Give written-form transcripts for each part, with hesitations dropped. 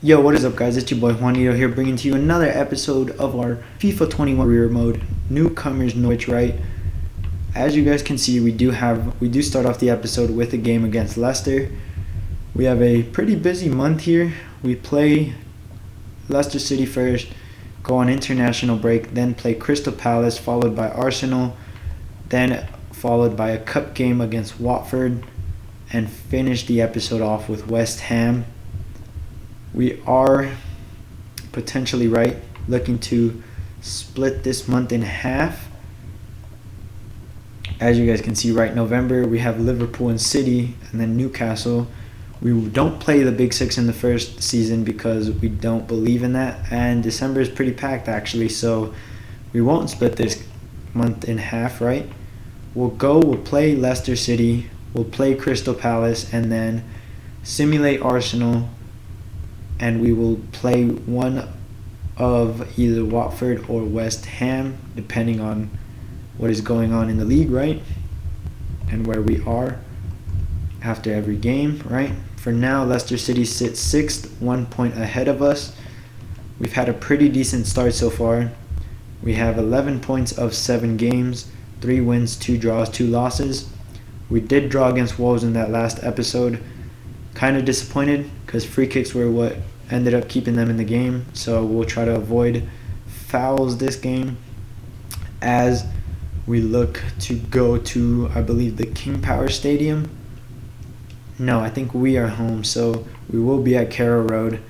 Yo, what is up, guys? It's your boy Juanito here, bringing to you another episode of our FIFA 21 career mode, Newcomers Norwich. Right, as you guys can see, we do start off the episode with a game against Leicester. We have a pretty busy month here. We play Leicester City first, go on international break, then play Crystal Palace, followed by Arsenal, then followed by a cup game against Watford, and finish the episode off with West Ham. We are potentially looking to split this month in half. As you guys can see, November we have Liverpool and City, and then Newcastle. We don't play the Big Six in the first season because we don't believe in that, and December is pretty packed actually, so we won't split this month in half, right? We'll play Leicester City, we'll play Crystal Palace, and then simulate Arsenal, and we will play one of either Watford or West Ham, depending on what is going on in the league, right? And where we are after every game, right? For now, Leicester City sits 6th, 1 point ahead of us. We've had a pretty decent start so far. We have 11 points of 7 games, 3 wins, 2 draws, 2 losses. We did draw against Wolves in that last episode. Kind of disappointed because free kicks were what ended up keeping them in the game, so we'll try to avoid fouls this game as we look to go to, I believe, the King Power Stadium. No, I think we are home, so we will be at Carrow Road,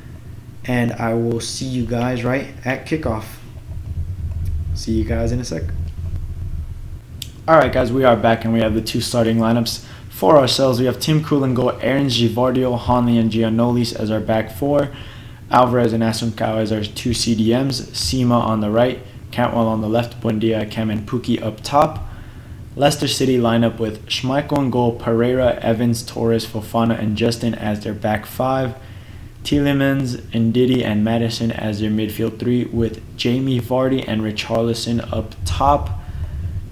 and I will see you guys at kickoff. See you guys in a sec. Alright guys, we are back and we have the 2 starting lineups. For ourselves, we have Tim Krul in goal, Aaron Givardio, Hanley, and Giannoulis as our back 4, Alvarez and Asuncao as our 2 CDMs, Sima on the right, Cantwell on the left, Buendia, Cam, and PUKKI up top. Leicester City lineup with Schmeichel in goal, Pereira, Evans, Torres, Fofana, and Justin as their back 5, Tielemans, Ndidi, and Madison as their midfield 3, with Jamie Vardy and Richarlison up top.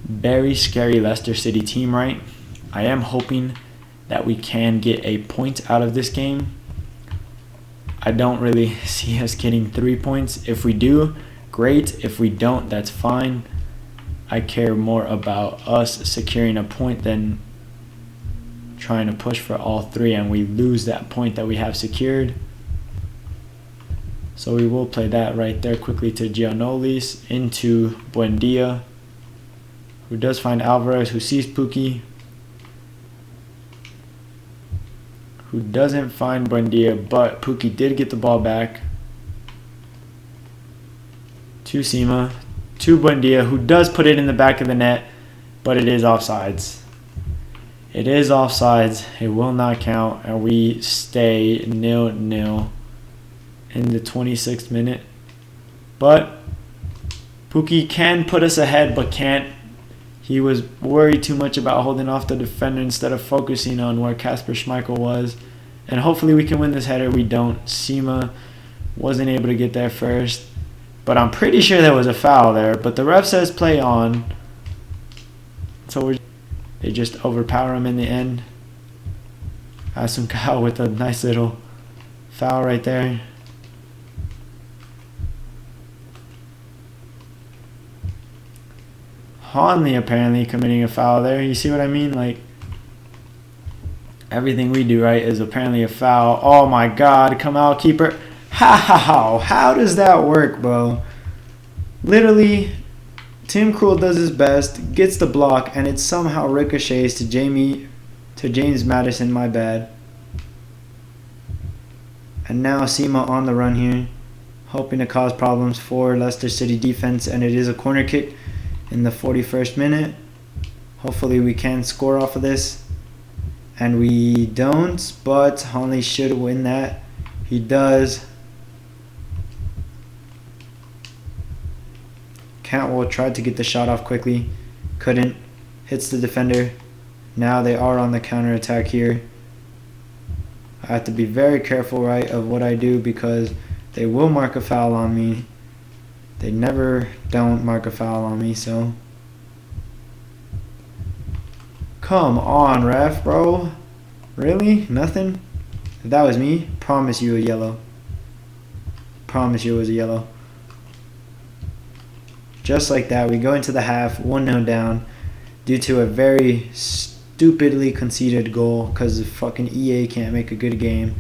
Very scary Leicester City team, right? I am hoping that we can get a point out of this game. I don't really see us getting 3 points. If we do, great. If we don't, that's fine. I care more about us securing a point than trying to push for all 3 and we lose that point that we have secured. So we will play that right there quickly to Giannoulis into Buendia, who does find Alvarez, who sees PUKKI, who doesn't find Buendia, but PUKKI did get the ball back to Sima, to Buendia, who does put it in the back of the net, but it is offsides. It is offsides. It will not count, and we stay 0-0 in the 26th minute. But PUKKI can put us ahead, but can't. He was worried too much about holding off the defender instead of focusing on where Kasper Schmeichel was. And hopefully we can win this header. We don't. Sima wasn't able to get there first. But I'm pretty sure there was a foul there. But the ref says play on. So they just overpower him in the end. Asuncao with a nice little foul right there. Hanley apparently committing a foul there. You see what I mean? Like, everything we do is apparently a foul. Oh my god, come out, keeper. How does that work, bro? Literally, Tim Krul does his best, gets the block, and it somehow ricochets to James Madison, my bad. And now Sima on the run here, hoping to cause problems for Leicester City defense, and it is a corner kick in the 41st minute. Hopefully we can score off of this, and we don't, but Hanley should win that. He does. Cantwell tried to get the shot off quickly, couldn't, hits the defender. Now they are on the counter attack here. I have to be very careful of what I do because they will mark a foul on me. They never don't mark a foul on me, so come on, ref, bro. Really? Nothing? If that was me, promise you a yellow. promise you it was a yellow. Just like that, we go into the half 1-0 down due to a very stupidly conceded goal because the fucking EA can't make a good game.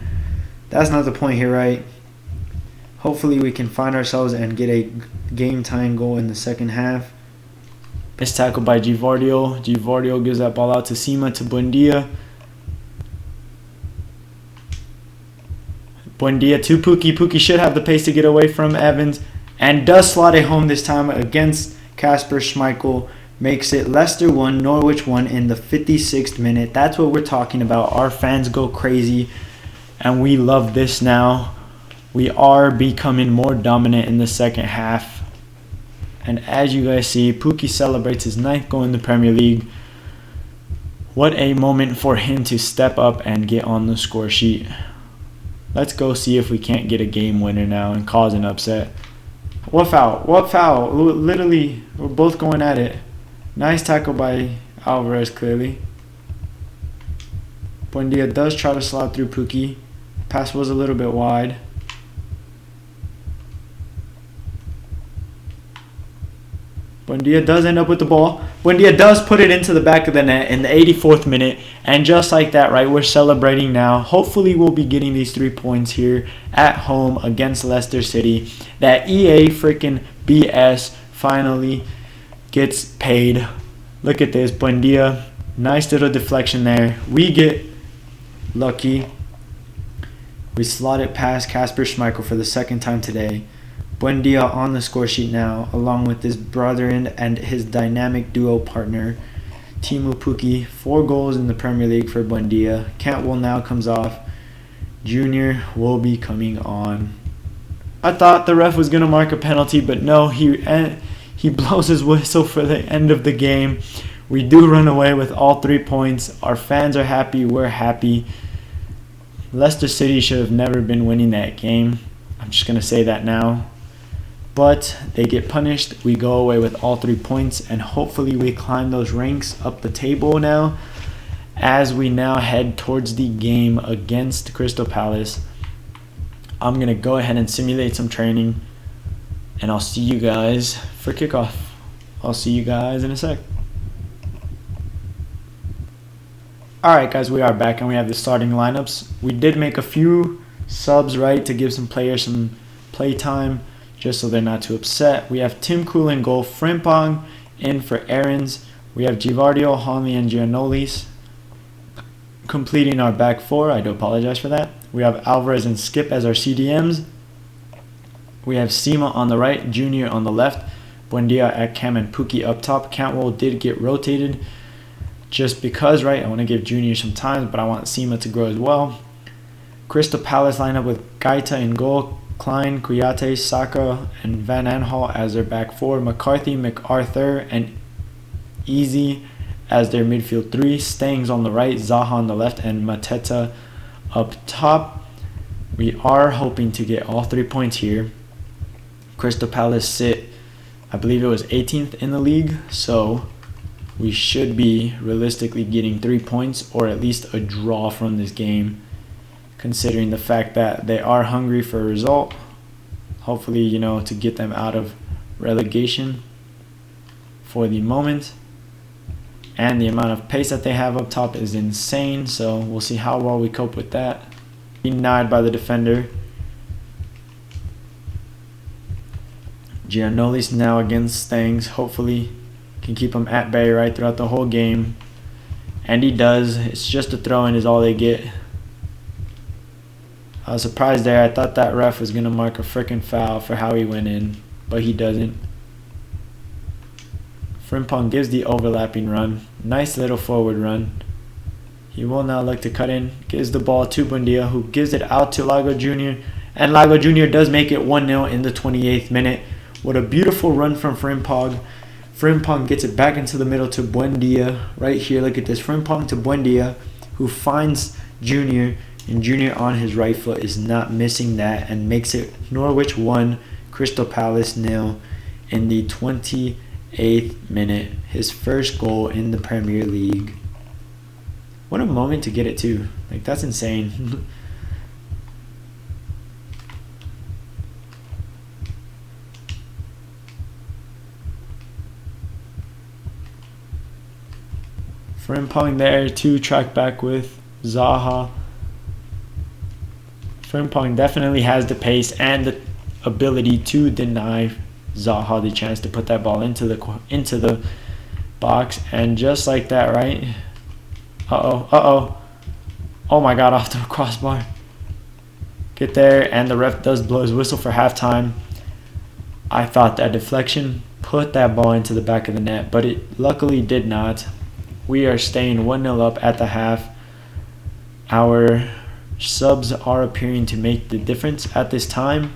That's not the point here, right? Hopefully we can find ourselves and get a game-tying goal in the second half. Missed tackle by Givardio. Givardio gives that ball out to Sima to Buendia. Buendia to Pukki. Pukki should have the pace to get away from Evans and does slot it home this time against Kasper Schmeichel. Makes it Leicester 1, Norwich 1 in the 56th minute. That's what we're talking about. Our fans go crazy and we love this now. We are becoming more dominant in the second half. And as you guys see, Pukki celebrates his 9th goal in the Premier League. What a moment for him to step up and get on the score sheet. Let's go see if we can't get a game winner now and cause an upset. What foul? What foul? Literally, we're both going at it. Nice tackle by Alvarez, clearly. Buendia does try to slide through Pukki. Pass was a little bit wide. Buendia does end up with the ball. Buendia does put it into the back of the net in the 84th minute. And just like that, right, we're celebrating now. Hopefully we'll be getting these 3 points here at home against Leicester City. That EA freaking BS finally gets paid. Look at this, Buendia. Nice little deflection there. We get lucky. We slot it past Kasper Schmeichel for the second time today. Buendia on the score sheet now, along with his brother and his dynamic duo partner, Teemu Pukki. 4 goals in the Premier League for Buendia. Cantwell now comes off. Junior will be coming on. I thought the ref was going to mark a penalty, but no, he blows his whistle for the end of the game. We do run away with all 3 points. Our fans are happy. We're happy. Leicester City should have never been winning that game. I'm just going to say that now. But they get punished. We go away with all 3 points, and hopefully we climb those ranks up the table now as we now head towards the game against Crystal Palace. I'm going to go ahead and simulate some training, and I'll see you guys for kickoff. I'll see you guys in a sec. Alright guys, we are back and we have the starting lineups. We did make a few subs, right, to give some players some play time, just so they're not too upset. We have Tim Krul in goal, Frimpong in for Aarons. We have Givardio, Hanley, and Giannoulis completing our back 4. I do apologize for that. We have Alvarez and Skip as our CDMs. We have Sima on the right, Junior on the left, Buendia at Cam, and Pukki up top. Cantwell did get rotated just because, right, I want to give Junior some time, but I want Sima to grow as well. Crystal Palace lineup with Gaeta in goal, Klein, Kouyaté, Saka, and Van Aanholt as their back 4. McCarthy, MacArthur, and Easy as their midfield 3. Stangs on the right, Zaha on the left, and Mateta up top. We are hoping to get all 3 points here. Crystal Palace sit, I believe it was 18th in the league, so we should be realistically getting 3 points or at least a draw from this game, considering the fact that they are hungry for a result. Hopefully, you know, to get them out of relegation for the moment. And the amount of pace that they have up top is insane, so we'll see how well we cope with that. Denied by the defender. Giannoulis now against Stangs. Hopefully can keep him at bay right throughout the whole game. And he does. It's just a throw-in is all they get. I was surprised there. I thought that ref was going to mark a freaking foul for how he went in, but he doesn't. Frimpong gives the overlapping run. Nice little forward run. He will now look to cut in. Gives the ball to Buendia, who gives it out to Lago Jr. And Lago Jr. does make it 1-0 in the 28th minute. What a beautiful run from Frimpong. Frimpong gets it back into the middle to Buendia. Right here, look at this. Frimpong to Buendia, who finds Junior. And Junior on his right foot is not missing that and makes it Norwich 1, Crystal Palace 0 in the 28th minute. His first goal in the Premier League. What a moment to get it too. Like, that's insane. Frimpong there to track back with Zaha. Frimpong definitely has the pace and the ability to deny Zaha the chance to put that ball into the box, and just like that, right? Oh my God, off the crossbar. Get there, and the ref does blow his whistle for halftime. I thought that deflection put that ball into the back of the net, but it luckily did not. We are staying 1-0 up at the half. Our subs are appearing to make the difference at this time.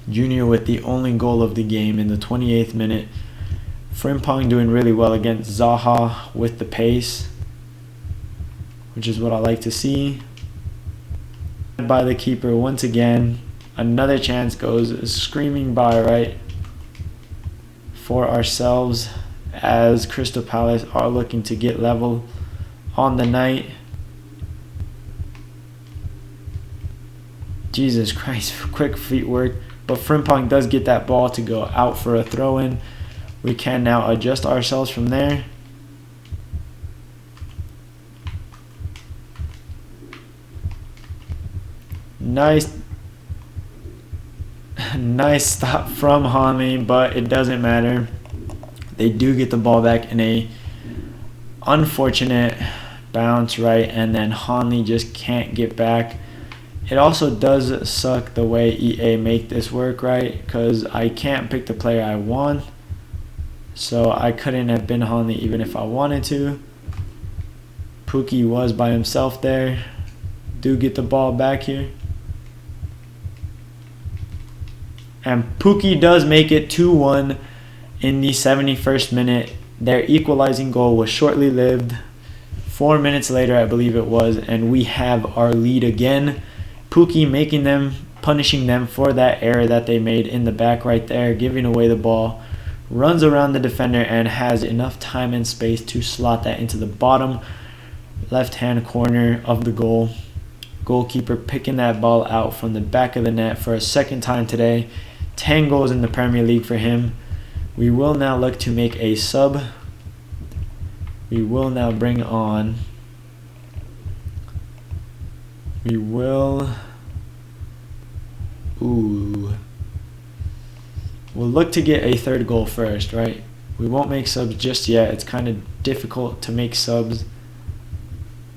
Junior with the only goal of the game in the 28th minute. Frimpong doing really well against Zaha with the pace, which is what I like to see. By the keeper once again. Another chance goes screaming by, right, for ourselves, as Crystal Palace are looking to get level on the night. Jesus Christ, quick feet work. But Frimpong does get that ball to go out for a throw-in. We can now adjust ourselves from there. Nice stop from Hanley, but it doesn't matter. They do get the ball back in a unfortunate bounce, right, and then Hanley just can't get back. It also does suck the way EA make this work, right, because I can't pick the player I want, so I couldn't have been Hanley even if I wanted to. PUKKI was by himself there. Do get the ball back here. And PUKKI does make it 2-1 in the 71st minute. Their equalizing goal was shortly lived. 4 minutes later, I believe it was, and we have our lead again. PUKKI punishing them for that error that they made in the back right there, giving away the ball. Runs around the defender and has enough time and space to slot that into the bottom left-hand corner of the goal. Goalkeeper picking that ball out from the back of the net for a second time today. 10 goals in the Premier League for him. We will now look to make a sub. We will now bring on... We'll look to get a third goal first, right? We won't make subs just yet. It's kind of difficult to make subs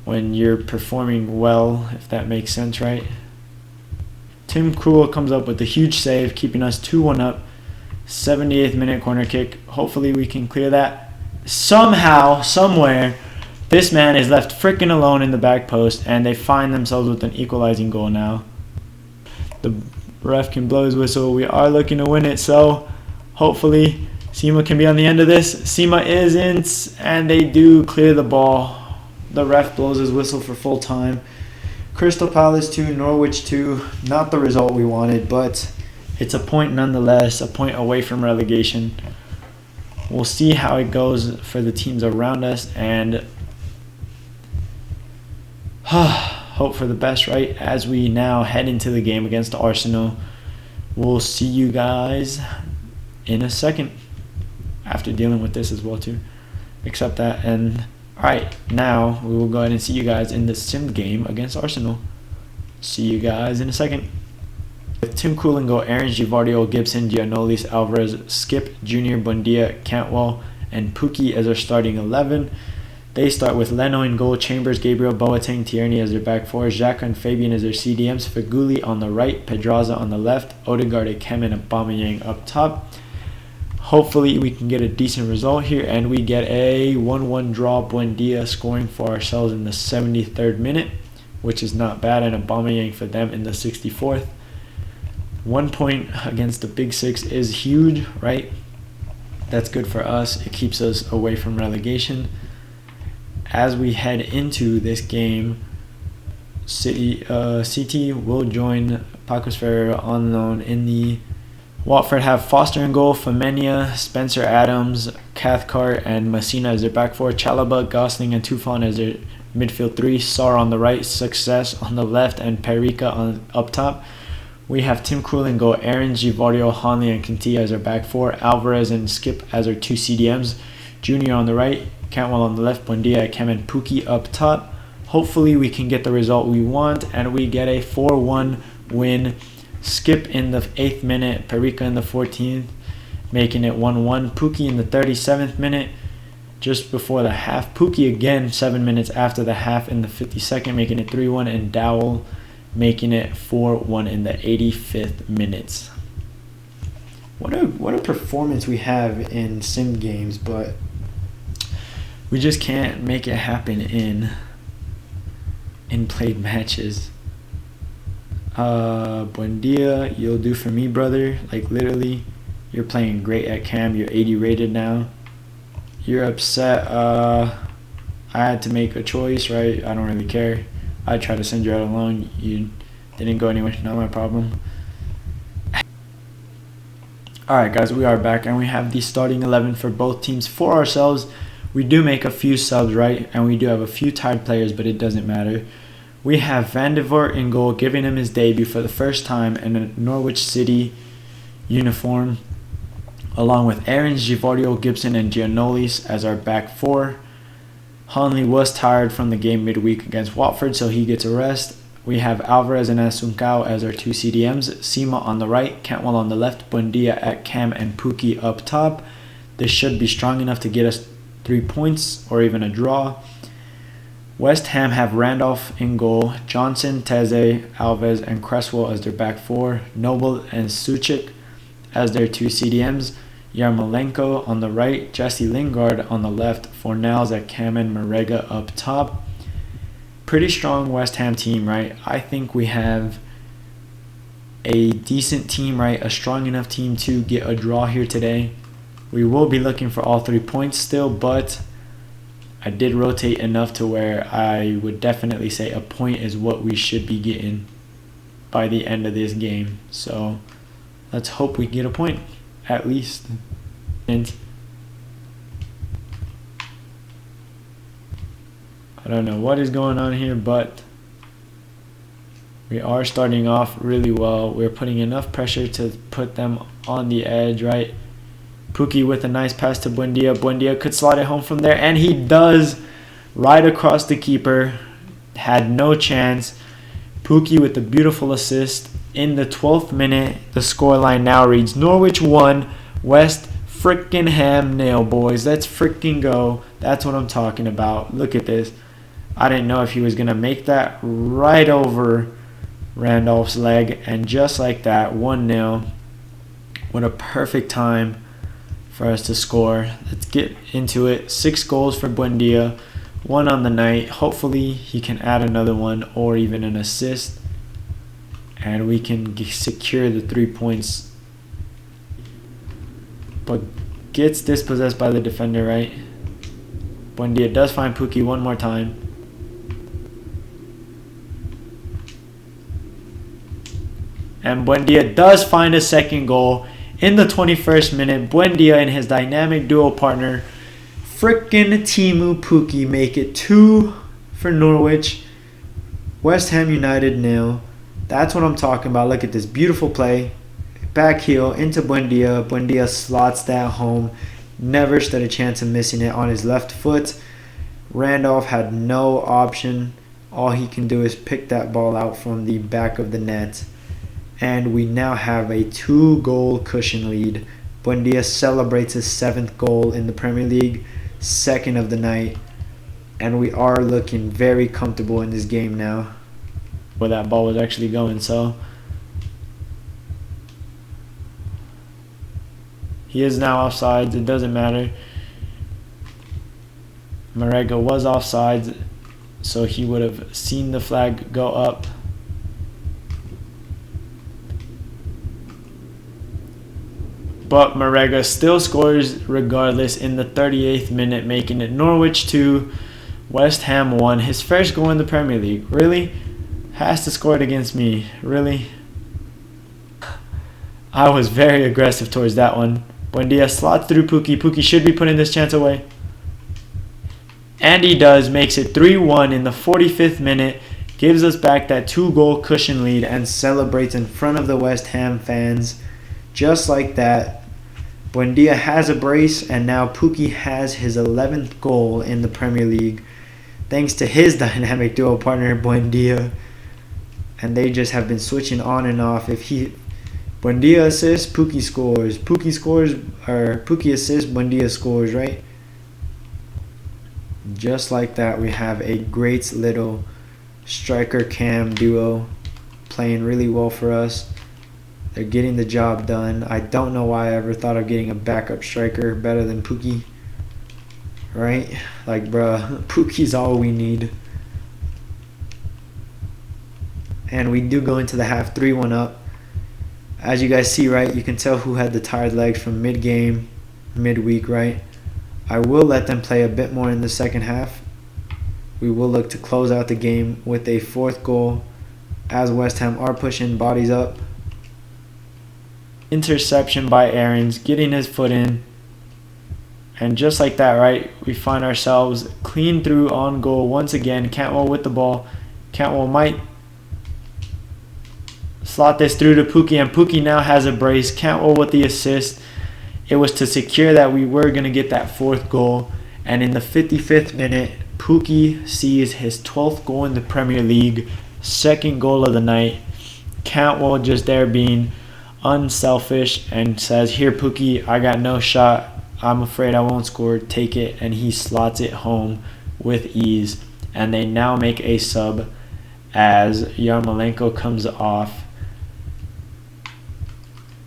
when you're performing well, if that makes sense, right? Tim Krul comes up with a huge save, keeping us 2-1 up. 78th minute corner kick. Hopefully we can clear that. Somehow, somewhere, this man is left freaking alone in the back post, and they find themselves with an equalizing goal now. The ref can blow his whistle. We are looking to win it, so hopefully Sima can be on the end of this. Sima is in, and they do clear the ball. The ref blows his whistle for full time. Crystal Palace 2, Norwich 2. Not the result we wanted, but it's a point nonetheless, a point away from relegation. We'll see how it goes for the teams around us, and hope for the best, right, as we now head into the game against Arsenal. We'll see you guys in a second after dealing with this as well too. Accept that, and alright, now we will go ahead and see you guys in the sim game against Arsenal. See you guys in a second. With Tim Krul in goal, Aaron Givardio, Gibson, Giannolis, Alvarez, Skip, Junior, Buendia, Cantwell, and PUKKI as our starting 11. They start with Leno in goal, Chambers, Gabriel, Boateng, Tierney as their back four, Xhaka and Fabian as their CDMs, Feghouli on the right, Pedraza on the left, Odegaard, Kemen, and Aubameyang up top. Hopefully we can get a decent result here, and we get a 1-1 draw. Buendia scoring for ourselves in the 73rd minute, which is not bad, and Aubameyang for them in the 64th. 1 point against the Big Six is huge, right? That's good for us. It keeps us away from relegation. As we head into this game, CT will join Pacos Ferreira on loan in the... Watford have Foster in goal, Femenia, Spencer Adams, Cathcart, and Messina as their back four, Chalobah, Gosling, and Tufan as their midfield three, Sarr on the right, Success on the left, and Perica up top. We have Tim Krul in goal, Aaron, Givardio, Hanley, and Quintilla as our back four, Alvarez and Skip as our two CDMs, Junior on the right, Cantwell on the left, Buendia at Cam, and PUKKI up top. Hopefully we can get the result we want and we get a 4-1 win. Skip in the 8th minute, Perica in the 14th, making it 1-1. PUKKI in the 37th minute, just before the half. PUKKI again 7 minutes after the half in the 52nd, making it 3-1, and Dowell making it 4-1 in the 85th minutes. What a performance we have in sim games, but we just can't make it happen in played matches. Buendia, you'll do for me, brother. Like, literally, you're playing great at Cam. You're 80 rated now. You're upset. I had to make a choice, right? I don't really care. I tried to send you out alone. You didn't go anywhere. Not my problem. Alright, guys, we are back, and we have the starting 11 for both teams. For ourselves, we do make a few subs, right? And we do have a few tired players, but it doesn't matter. We have Van de Voort in goal, giving him his debut for the first time in a Norwich City uniform, along with Aarons, Givardio, Gibson, and Giannolis as our back four. Hanley was tired from the game midweek against Watford, so he gets a rest. We have Alvarez and Asuncao as our two CDMs, Sima on the right, Cantwell on the left, Buendia at Cam, and PUKKI up top. This should be strong enough to get us 3 points or even a draw. West Ham have Randolph in goal, Johnson, Teze, Alves, and Cresswell as their back four, Noble and Suchik as their two CDMs, Yarmolenko on the right, Jesse Lingard on the left, Fornals at Cam, and Marega up top. Pretty strong West Ham team, right? I think we have a decent team, right? A strong enough team to get a draw here today. We will be looking for all 3 points still, but I did rotate enough to where I would definitely say a point is what we should be getting by the end of this game. So let's hope we get a point at least. And I don't know what is going on here, but we are starting off really well. We're putting enough pressure to put them on the edge, right? PUKKI with a nice pass to Buendia. Buendia could slide it home from there, and he does, right across the keeper. Had no chance. PUKKI with a beautiful assist in the 12th minute. The scoreline now reads Norwich 1, West frickin' Ham 0, boys. Let's frickin' go. That's what I'm talking about. Look at this. I didn't know if he was going to make that right over Randolph's leg. And just like that, 1-0. What a perfect time for us to score. Let's get into it. 6 goals for Buendia. 1 on the night. Hopefully he can add another one or even an assist. And we can secure the 3 points. But gets dispossessed by the defender, right? Buendia does find PUKKI one more time. And Buendia does find a second goal in the 21st minute. Buendia and his dynamic duo partner, frickin' Teemu Pukki, make it 2 for Norwich. West Ham United 0. That's what I'm talking about. Look at this beautiful play. Back heel into Buendia. Buendia slots that home. Never stood a chance of missing it on his left foot. Randolph had no option. All he can do is pick that ball out from the back of the net. And we now have a 2-goal cushion lead. Buendia celebrates his 7th goal in the Premier League, 2nd of the night. And we are looking very comfortable in this game now. Where that ball was actually going, so he is now offsides. It doesn't matter. Marega was offsides, so he would have seen the flag go up. But Marega still scores regardless in the 38th minute, making it Norwich 2, West Ham 1. His first goal in the Premier League. Really? Has to score it against me. Really? I was very aggressive towards that one. Buendia slots through PUKKI. PUKKI should be putting this chance away. And he does. Makes it 3-1 in the 45th minute. Gives us back that 2-goal cushion lead and celebrates in front of the West Ham fans. Just like that. Buendia has a brace, and now PUKKI has his 11th goal in the Premier League, thanks to his dynamic duo partner Buendia. And they just have been switching on and off. If Buendia assists, PUKKI scores. PUKKI assists, Buendia scores, right? Just like that, we have a great little striker cam duo playing really well for us. They're getting the job done. I don't know why I ever thought of getting a backup striker better than PUKKI. Right? Like, bruh, PUKKI's all we need. And we do go into the half 3-1 up. As you guys see, right, you can tell who had the tired legs from mid-game, midweek, right? I will let them play a bit more in the second half. We will look to close out the game with a 4th goal as West Ham are pushing bodies up. Interception by Aarons, getting his foot in. And just like that, right, we find ourselves clean through on goal once again. Cantwell with the ball. Cantwell might slot this through to PUKKI, and PUKKI now has a brace. Cantwell with the assist. It was to secure that we were going to get that 4th goal. And in the 55th minute, PUKKI sees his 12th goal in the Premier League, 2nd goal of the night. Cantwell just there being unselfish and says, "Here, PUKKI, I got no shot. I'm afraid I won't score. Take it." And he slots it home with ease. And they now make a sub as Yarmolenko comes off.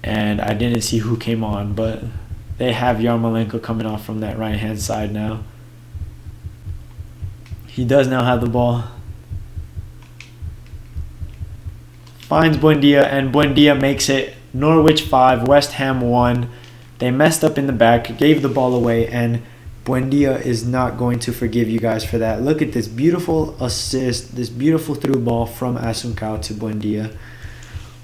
And I didn't see who came on, but they have Yarmolenko coming off from that right-hand side now. He does now have the ball. Finds Buendia, and Buendia makes it Norwich 5, West Ham 1. They messed up in the back, gave the ball away, and Buendia is not going to forgive you guys for that. Look at this beautiful assist, this beautiful through ball from Asuncao to Buendia.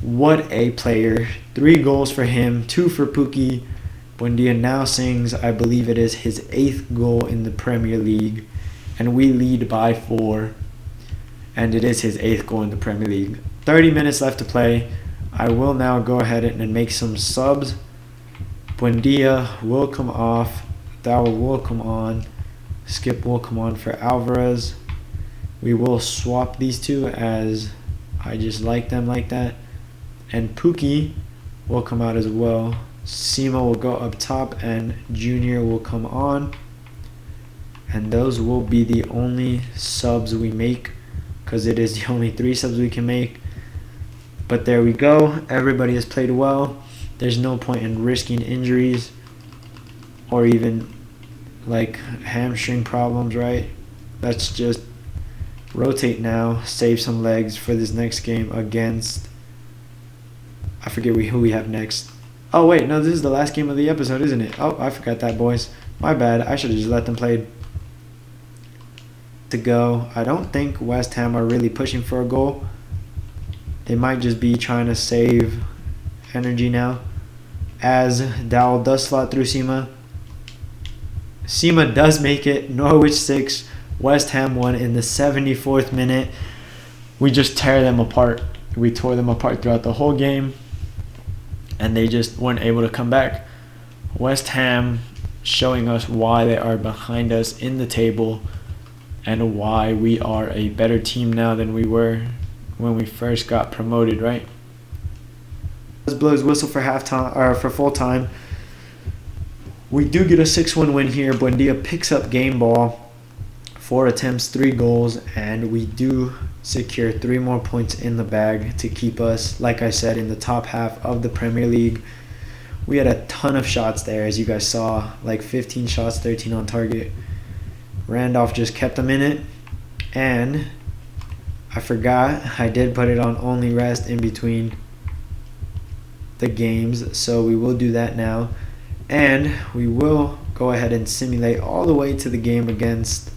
What a player. 3 goals for him, 2 for PUKKI. Buendia now sings, I believe it is his 8th goal in the Premier League. And we lead by 4. And it is his 8th goal in the Premier League. 30 minutes left to play. I will now go ahead and make some subs. Buendia will come off. Dowell will come on. Skip will come on for Alvarez. We will swap these two as I just like them like that. And PUKKI will come out as well. Sima will go up top and Junior will come on. And those will be the only subs we make, because it is the only 3 subs we can make. But there we go. Everybody has played well. There's no point in risking injuries or even like hamstring problems, right? Let's just rotate now, save some legs for this next game against, I forget who we have next. Oh wait, no, this is the last game of the episode, isn't it? Oh, I forgot that, boys. My bad. I should have just let them play to go. I don't think West Ham are really pushing for a goal. They might just be trying to save energy now, as Dowell does slot through Sima. Sima does make it. Norwich 6, West Ham 1 in the 74th minute. We just tear them apart. We tore them apart throughout the whole game, and they just weren't able to come back. West Ham showing us why they are behind us in the table and why we are a better team now than we were when we first got promoted, right? Let's blow his whistle for halftime or for full time. We do get a 6-1 win here. Buendia picks up game ball, 4 attempts, 3 goals, and we do secure 3 more points in the bag to keep us, like I said, in the top half of the Premier League. We had a ton of shots there, as you guys saw, like 15 shots, 13 on target. Randolph just kept them in it, and I forgot I did put it on only rest in between the games, so we will do that now. And we will go ahead and simulate all the way to the game against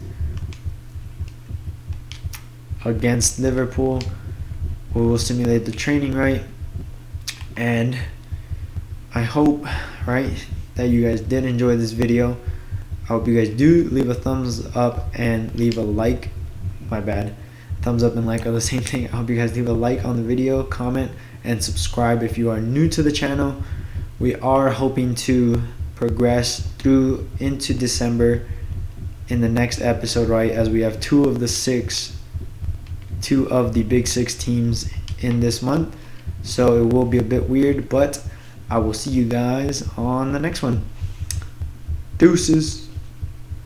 Liverpool. We will simulate the training, right? And I hope, right, that you guys did enjoy this video. I hope you guys do leave a thumbs up and leave a like. My bad. Thumbs up and like are the same thing. I hope you guys leave a like on the video, comment, and subscribe if you are new to the channel. we are hoping to progress through into December in the next episode, right? As we have two of the big six teams in this month. So it will be a bit weird, but I will see you guys on the next one. Deuces.